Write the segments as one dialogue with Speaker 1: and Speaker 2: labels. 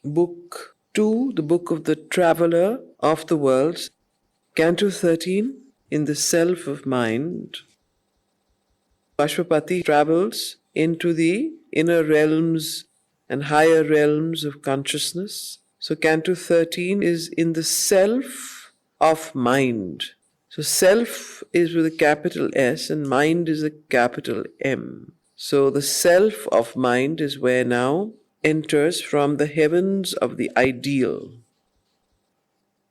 Speaker 1: Book 2, the book of the traveler of the worlds, Canto 13, in the self of mind. Ashwapati travels into the inner realms and higher realms of consciousness. So Canto 13 is in the self of mind. So self is with a capital S and mind is a capital M. So the self of mind is where now enters from the heavens of the ideal.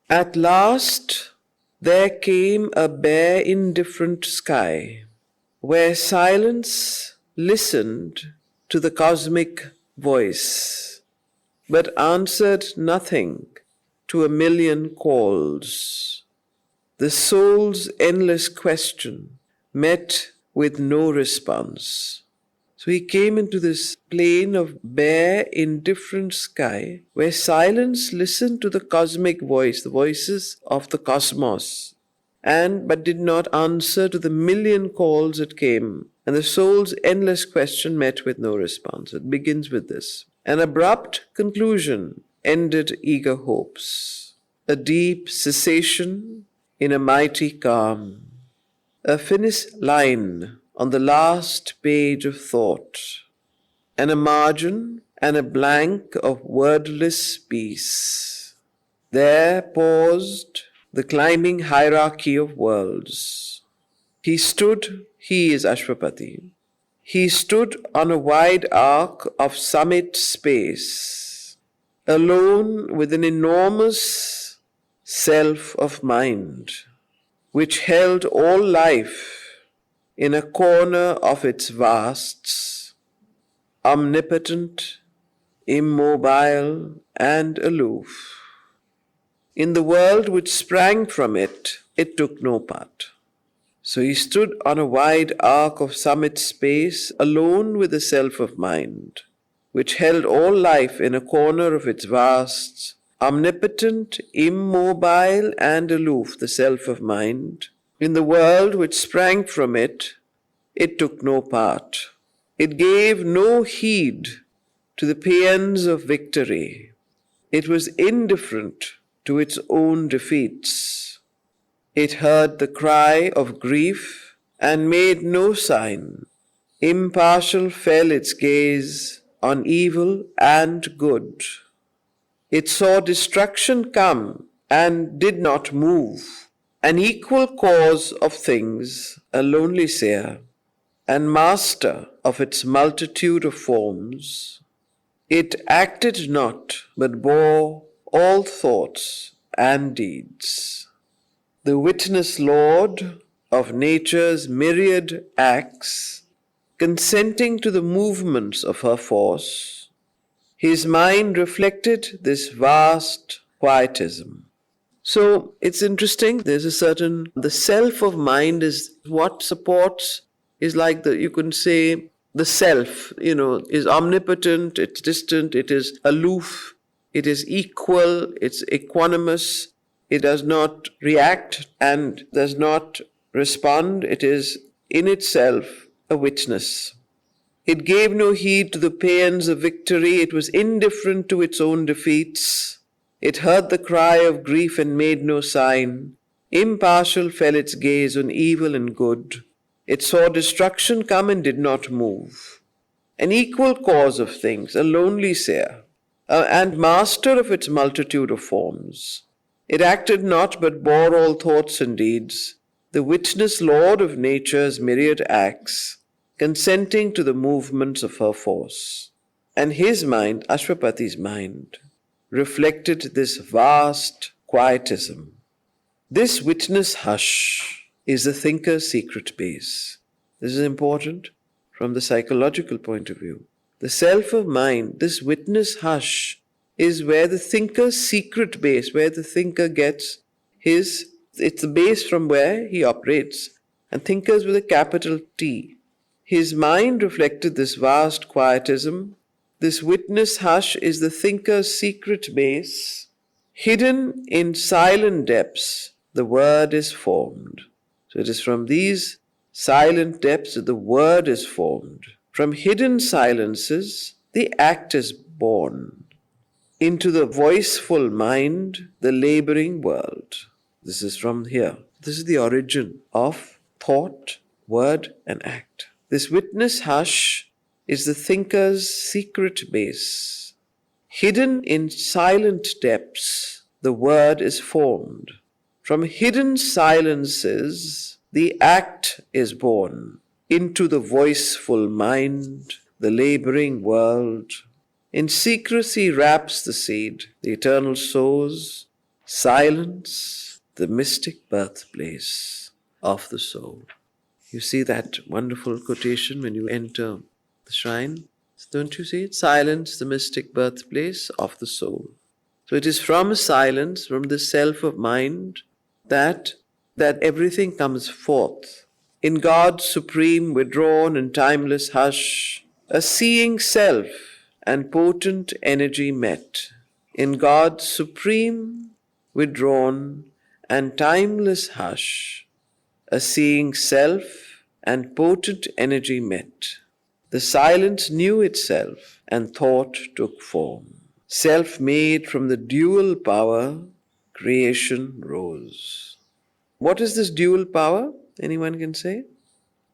Speaker 1: At last there came a bare indifferent sky, where silence listened to the cosmic voice, but answered nothing to a million calls. The soul's endless question met with no response. So he came into this plane of bare, indifferent sky, where silence listened to the cosmic voice, the voices of the cosmos, but did not answer to the million calls that came. And the soul's endless question met with no response. It begins with this. An abrupt conclusion ended eager hopes. A deep cessation in a mighty calm. A finished line on the last page of thought, and a margin and a blank of wordless peace. There paused the climbing hierarchy of worlds. He is Ashwapati. He stood on a wide arc of summit space, alone with an enormous self of mind, which held all life in a corner of its vasts, omnipotent, immobile, and aloof. In the world which sprang from it, it took no part. So he stood on a wide arc of summit space, alone with the self of mind, which held all life in a corner of its vasts, omnipotent, immobile, and aloof, the self of mind. In the world which sprang from it, it took no part. It gave no heed to the paeans of victory. It was indifferent to its own defeats. It heard the cry of grief and made no sign. Impartial fell its gaze on evil and good. It saw destruction come and did not move. An equal cause of things, a lonely seer, and master of its multitude of forms, it acted not, but bore all thoughts and deeds. The witness Lord of nature's myriad acts, consenting to the movements of her force, his mind reflected this vast quietism. So it's interesting, the self of mind is what supports, is like you can say, the self, is omnipotent, it's distant, it is aloof, it is equal, it's equanimous, it does not react and does not respond, it is in itself a witness. It gave no heed to the paeans of victory, it was indifferent to its own defeats. It heard the cry of grief and made no sign. Impartial fell its gaze on evil and good. It saw destruction come and did not move. An equal cause of things, a lonely seer, and master of its multitude of forms. It acted not but bore all thoughts and deeds, the witness Lord of nature's myriad acts, consenting to the movements of her force. And his mind, Ashwapati's mind, reflected this vast quietism. This witness hush is the thinker's secret base. This is important from the psychological point of view. The self of mind, this witness hush, is where the thinker's secret base, where the thinker gets it's the base from where he operates. And thinkers with a capital T. His mind reflected this vast quietism. This witness hush is the thinker's secret base. Hidden in silent depths, the word is formed. So it is from these silent depths that the word is formed. From hidden silences, the act is born. into the voiceful mind, the laboring world. This is from here. This is the origin of thought, word, and act. This witness hush is the thinker's secret base. Hidden in silent depths, the word is formed. From hidden silences, the act is born. Into the voiceful mind, the laboring world. In secrecy wraps the seed, the eternal sows. Silence, the mystic birthplace of the soul. You see that wonderful quotation when you enter the shrine? Don't you see it? Silence, the mystic birthplace of the soul. So it is from silence, from the self of mind, that everything comes forth. In God's supreme, withdrawn and timeless hush, a seeing self and potent energy met. In God's supreme, withdrawn and timeless hush, a seeing self and potent energy met. The silence knew itself and thought took form. Self-made from the dual power, creation rose. What is this dual power? Anyone can say?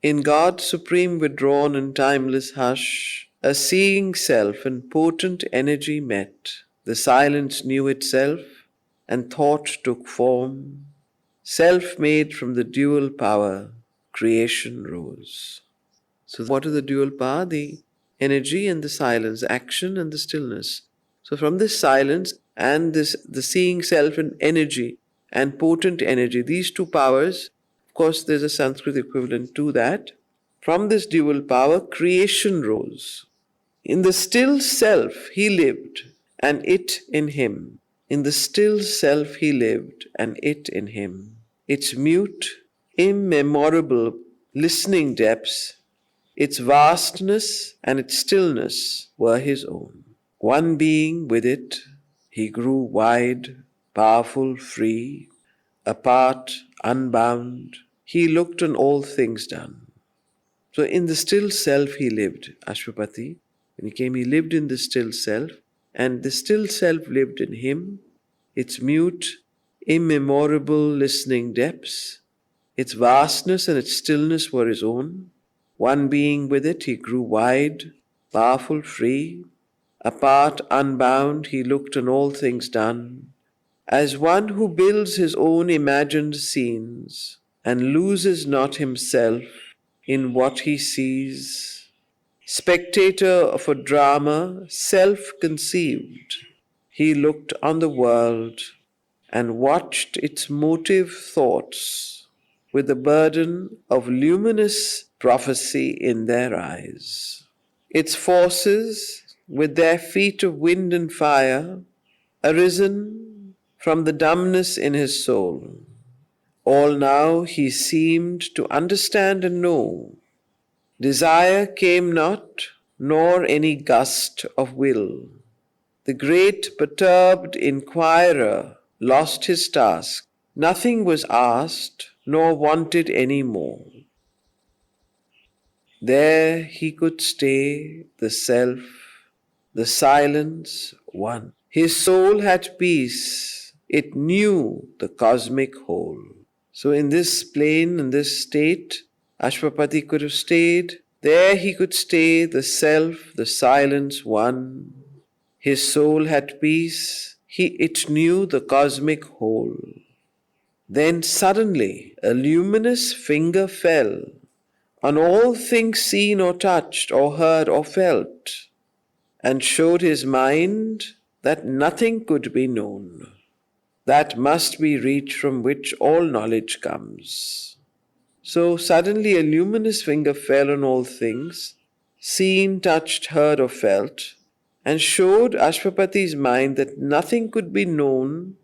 Speaker 1: In God's supreme withdrawn and timeless hush, a seeing self and potent energy met. The silence knew itself and thought took form. Self-made from the dual power, creation rose. So what is the dual power? The energy and the silence, action and the stillness. So from this silence and the seeing self and energy and potent energy, these two powers, of course there's a Sanskrit equivalent to that. From this dual power, creation rose. In the still self he lived, and it in him. In the still self he lived, and it in him. Its mute, immemorable, listening depths, its vastness and its stillness were his own. One being with it, he grew wide, powerful, free, apart, unbound. He looked on all things done. So in the still self he lived, Ashwapati. When he came, he lived in the still self, and the still self lived in him. Its mute, immemorable listening depths, its vastness and its stillness were his own. One being with it, he grew wide, powerful, free. Apart, unbound, he looked on all things done, as one who builds his own imagined scenes and loses not himself in what he sees. Spectator of a drama self-conceived, he looked on the world and watched its motive thoughts with the burden of luminous prophecy in their eyes. Its forces, with their feet of wind and fire, arisen from the dumbness in his soul. All now he seemed to understand and know. Desire came not, nor any gust of will. The great perturbed inquirer lost his task. Nothing was asked, nor wanted any more. There he could stay, the self, the silence, one. His soul had peace. It knew the cosmic whole. So in this plane, in this state, Ashwapati could have stayed. There he could stay, the self, the silence, one. His soul had peace. It knew the cosmic whole. Then suddenly a luminous finger fell on all things seen or touched or heard or felt, and showed his mind that nothing could be known. That must be reached from which all knowledge comes. So suddenly a luminous finger fell on all things, seen, touched, heard or felt, and showed Ashwapati's mind that nothing could be known,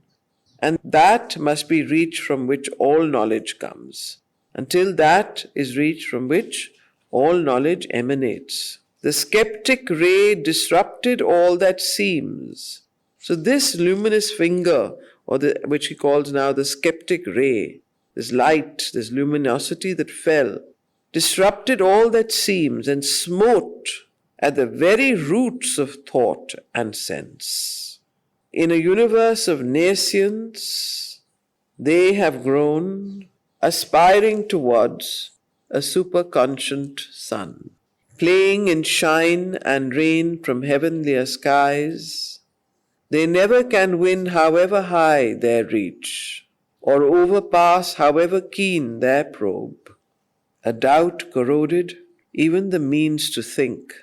Speaker 1: and that must be reached from which all knowledge comes. Until that is reached from which all knowledge emanates. The skeptic ray disrupted all that seems. So this luminous finger, which he calls now the skeptic ray, this light, this luminosity that fell, disrupted all that seems and smote at the very roots of thought and sense. In a universe of nascience, they have grown, aspiring towards a superconscient sun. Playing in shine and rain from heavenlier skies, they never can win however high their reach, or overpass however keen their probe. A doubt corroded even the means to think.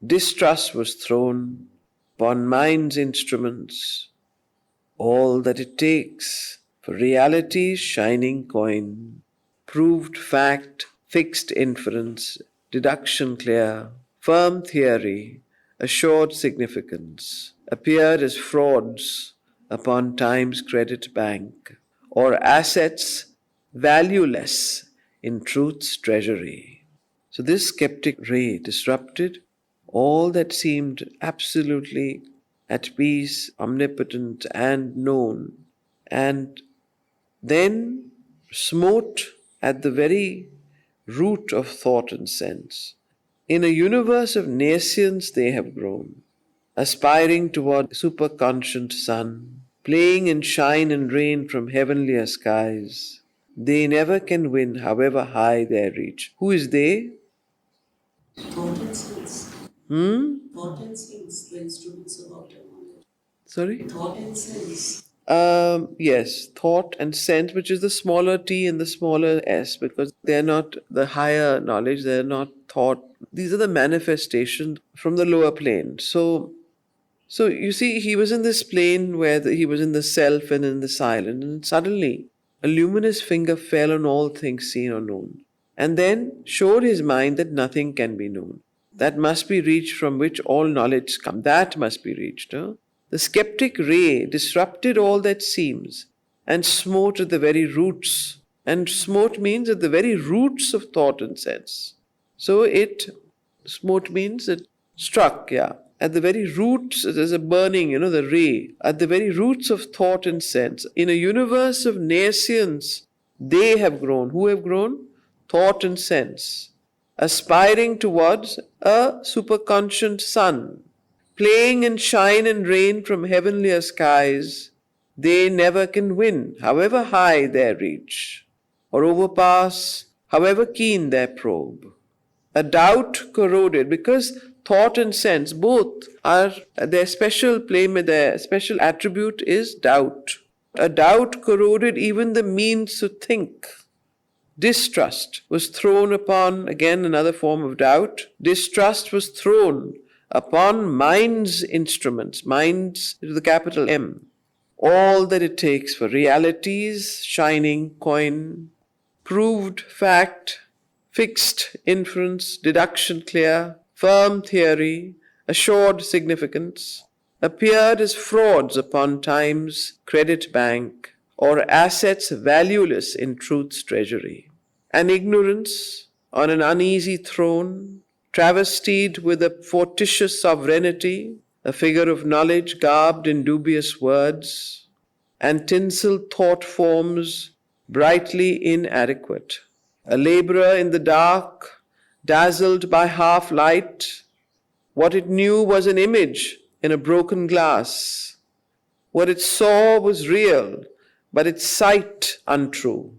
Speaker 1: Distrust was thrown upon mind's instruments, all that it takes for reality's shining coin. Proved fact, fixed inference, deduction clear, firm theory, assured significance, appeared as frauds upon time's credit bank, or assets valueless in truth's treasury. So this skeptic ray disrupted all that seemed absolutely at peace, omnipotent, and known, and then smote at the very root of thought and sense. In a universe of nascience they have grown, aspiring toward superconscient sun, playing in shine and rain from heavenlier skies. They never can win, however high their reach. Who is they?
Speaker 2: Thought and sense. Thought and sense, the instruments of outer knowledge.
Speaker 1: Sorry?
Speaker 2: Thought and sense.
Speaker 1: Yes, thought and sense, which is the smaller t and the smaller s, because they're not the higher knowledge, they're not thought. These are the manifestations from the lower plane. So you see, he was in this plane where he was in the self and in the silent, and suddenly a luminous finger fell on all things seen or known, and then showed his mind that nothing can be known. That must be reached from which all knowledge comes. That must be reached. The skeptic ray disrupted all that seems and smote at the very roots. And smote means at the very roots of thought and sense. So smote means it struck, yeah. At the very roots, there's a burning, the ray. At the very roots of thought and sense. In a universe of nascience, they have grown. Who have grown? Thought and sense. Aspiring towards a superconscient sun. Playing in shine and rain from heavenlier skies, they never can win, however high their reach, or overpass, however keen their probe. A doubt corroded, because thought and sense both are their special their special attribute is doubt. A doubt corroded even the means to think. Distrust was thrown upon, again another form of doubt, distrust was thrown upon mind's instruments, mind's with the capital M, all that it takes for reality's shining coin, proved fact, fixed inference, deduction clear, firm theory, assured significance, appeared as frauds upon time's credit bank, or assets valueless in truth's treasury. And ignorance on an uneasy throne, travestied with a fortitious sovereignty, a figure of knowledge garbed in dubious words, and tinselled thought forms brightly inadequate. A labourer in the dark, dazzled by half light, what it knew was an image in a broken glass. What it saw was real, but its sight untrue.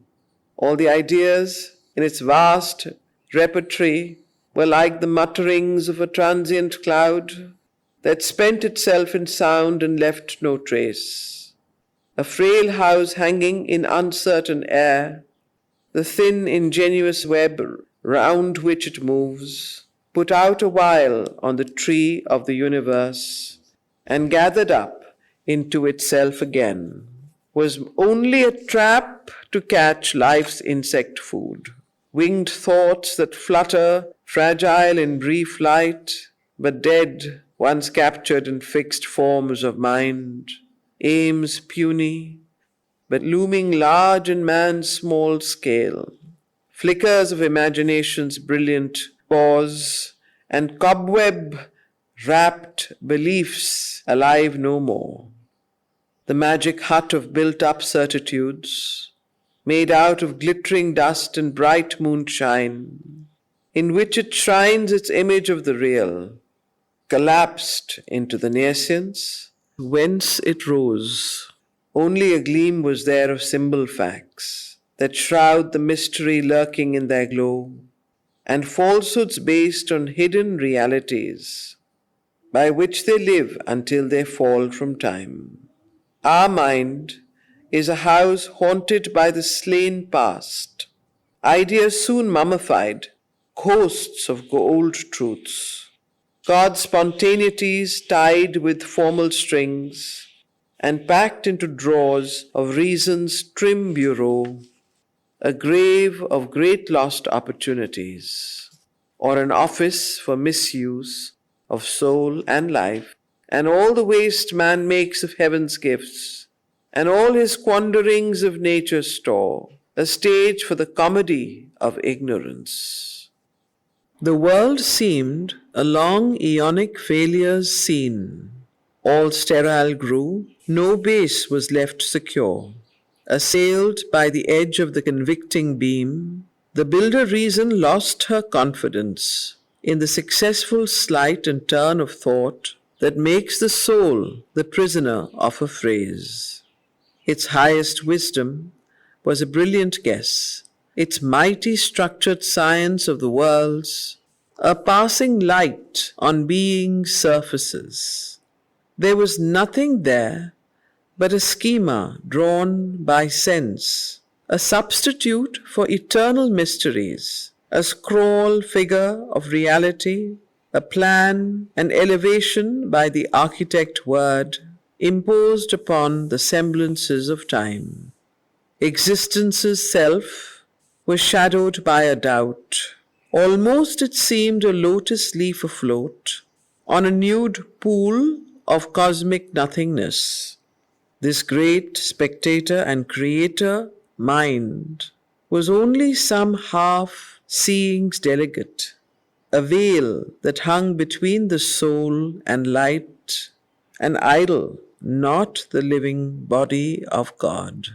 Speaker 1: All the ideas in its vast repertory were like the mutterings of a transient cloud that spent itself in sound and left no trace. A frail house hanging in uncertain air, the thin ingenuous web round which it moves, put out a while on the tree of the universe, and gathered up into itself again, was only a trap to catch life's insect food. Winged thoughts that flutter, fragile in brief flight, but dead once captured in fixed forms of mind. Aims puny, but looming large in man's small scale. Flickers of imagination's brilliant pause, and cobweb-wrapped beliefs alive no more. The magic hut of built-up certitudes, made out of glittering dust and bright moonshine, in which it shrines its image of the real, collapsed into the nascience whence it rose. Only a gleam was there of symbol facts that shroud the mystery lurking in their glow, and falsehoods based on hidden realities by which they live until they fall from time. Our mind is a house haunted by the slain past, ideas soon mummified, ghosts of old truths, God's spontaneities tied with formal strings and packed into drawers of reason's trim bureau, a grave of great lost opportunities, or an office for misuse of soul and life, and all the waste man makes of heaven's gifts, and all his squanderings of nature's store, a stage for the comedy of ignorance. The world seemed a long aeonic failure's scene. All sterile grew, no base was left secure. Assailed by the edge of the convicting beam, the builder reason lost her confidence in the successful sleight and turn of thought that makes the soul the prisoner of a phrase. Its highest wisdom was a brilliant guess, its mighty structured science of the worlds, a passing light on being's surfaces. There was nothing there but a schema drawn by sense, a substitute for eternal mysteries, a scroll figure of reality, a plan, an elevation by the architect word, imposed upon the semblances of time. Existence's self was shadowed by a doubt. Almost it seemed a lotus leaf afloat on a nude pool of cosmic nothingness. This great spectator and creator mind was only some half-seeing's delegate, a veil that hung between the soul and light, an idol, not the living body of God.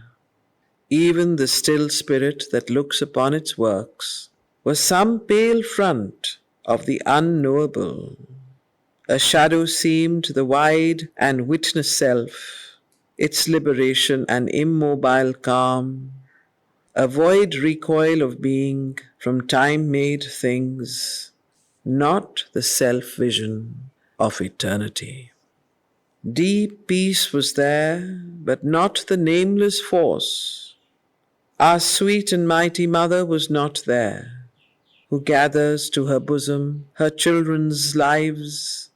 Speaker 1: Even the still spirit that looks upon its works was some pale front of the unknowable. A shadow seemed the wide and witness self, its liberation an immobile calm, a void recoil of being from time-made things, not the self-vision of eternity. Deep peace was there, but not the nameless force. Our sweet and mighty mother was not there, who gathers to her bosom her children's lives,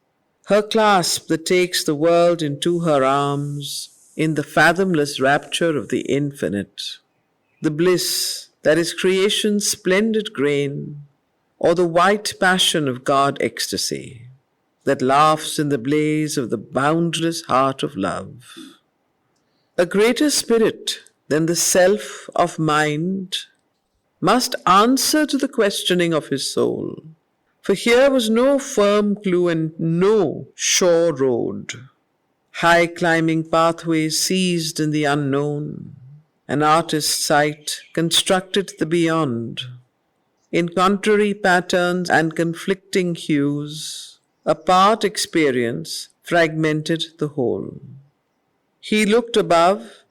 Speaker 1: her clasp that takes the world into her arms in the fathomless rapture of the infinite, the bliss that is creation's splendid grain, or the white passion of God ecstasy that laughs in the blaze of the boundless heart of love. A greater spirit than the self of mind must answer to the questioning of his soul, for here was no firm clue and no sure road. High climbing pathways seized in the unknown, an artist's sight constructed the beyond. In contrary patterns and conflicting hues, a part experience fragmented the whole. He looked above,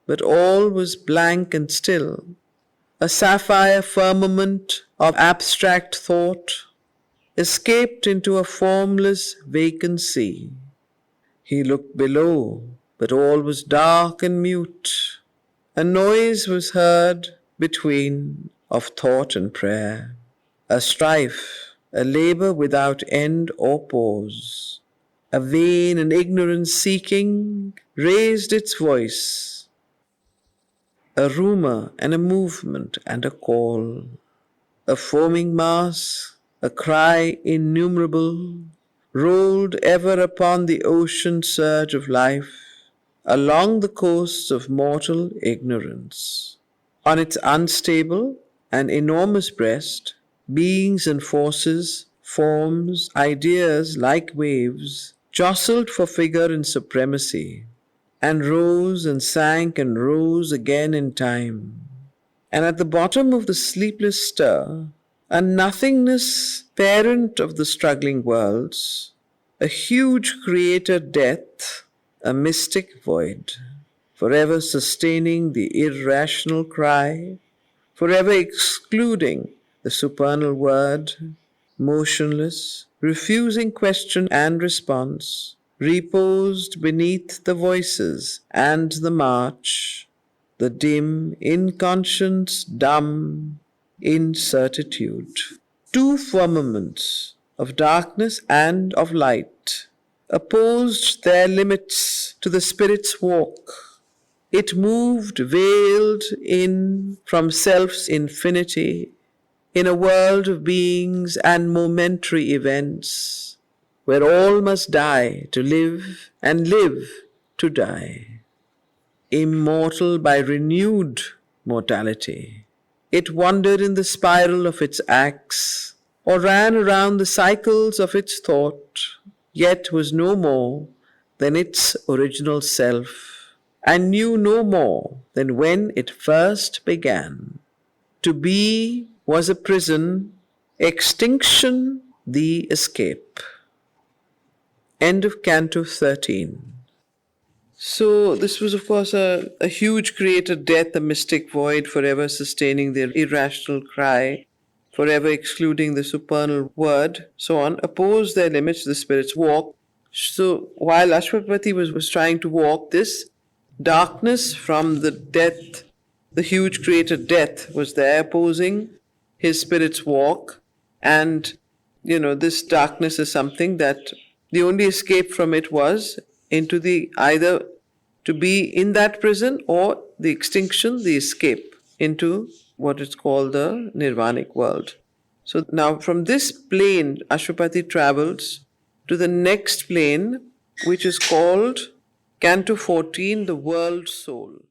Speaker 1: but all was blank and still, a sapphire firmament of abstract thought, escaped into a formless vacancy. He looked below, but all was dark and mute. A noise was heard between of thought and prayer, a strife, a labor without end or pause. A vain and ignorant seeking raised its voice, a rumor and a movement and a call, a foaming mass, a cry innumerable, rolled ever upon the ocean surge of life, along the coasts of mortal ignorance. On its unstable and enormous breast, beings and forces, forms, ideas like waves, jostled for figure and supremacy, and rose and sank and rose again in time. And at the bottom of the sleepless stir, a nothingness parent of the struggling worlds, a huge creator death, a mystic void, forever sustaining the irrational cry, forever excluding the supernal word, motionless, refusing question and response, reposed beneath the voices and the march, the dim, inconscious, dumb incertitude. Two firmaments of darkness and of light opposed their limits to the Spirit's walk. It moved veiled in from self's infinity in a world of beings and momentary events, where all must die to live and live to die. Immortal by renewed mortality, it wandered in the spiral of its acts, or ran around the cycles of its thought, yet was no more than its original self, and knew no more than when it first began. To be was a prison, extinction the escape. End of Canto 13. So, this was, of course, a huge created death, a mystic void, forever sustaining their irrational cry, forever excluding the supernal word, so on, oppose their limits, the spirit's walk. So, while Ashwapati was trying to walk, this darkness from the death, the huge created death, was there opposing his spirit's walk. And, this darkness is something that the only escape from it was into the either to be in that prison or the extinction, the escape into what is called the nirvanic world. So now from this plane, Ashwapati travels to the next plane, which is called Canto 14, the world soul.